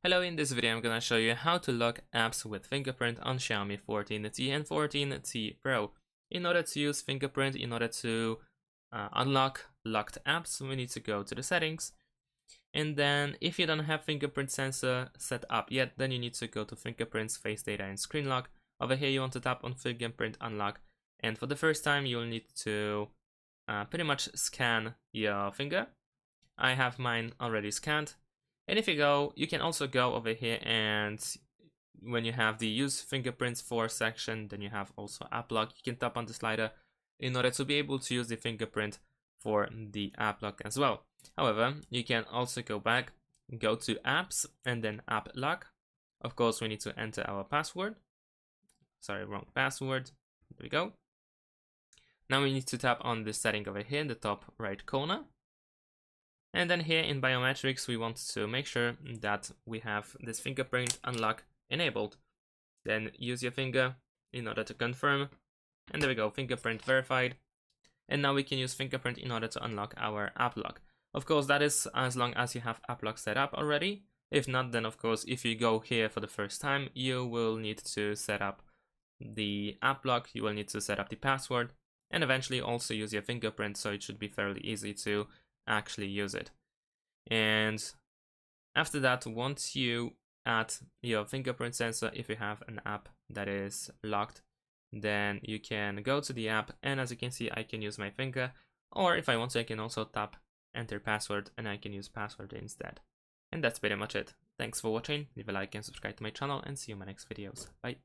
Hello, in this video I'm gonna show you how to lock apps with Fingerprint on Xiaomi 14T and 14T Pro. In order to use Fingerprint, in order to unlock locked apps, we need to go to the settings. And then if you don't have fingerprint sensor set up yet, then you need to go to fingerprints, face data and screen lock. Over here you want to tap on fingerprint unlock, and for the first time you'll need to pretty much scan your finger. I have mine already scanned. And if you go, you can also go over here, and when you have the use fingerprints for section, then you have also app lock. You can tap on the slider in order to be able to use the fingerprint for the app lock as well. However, you can also go back, go to apps and then app lock. Of course, we need to enter our password. Sorry, wrong password. There we go. Now we need to tap on this setting over here in the top right corner. And then here in biometrics, we want to make sure that we have this fingerprint unlock enabled. Then use your finger in order to confirm. And there we go, fingerprint verified. And now we can use fingerprint in order to unlock our app lock. Of course, that is as long as you have app lock set up already. If not, then of course, if you go here for the first time, you will need to set up the app lock, you will need to set up the password, and eventually also use your fingerprint, so it should be fairly easy to actually use it. And after that, once you add your fingerprint sensor, if you have an app that is locked, then you can go to the app, and as you can see, I can use my finger, or if I want to, I can also tap enter password and I can use password instead. And that's pretty much it. Thanks for watching, leave a like and subscribe to my channel, and see you in my next videos. Bye.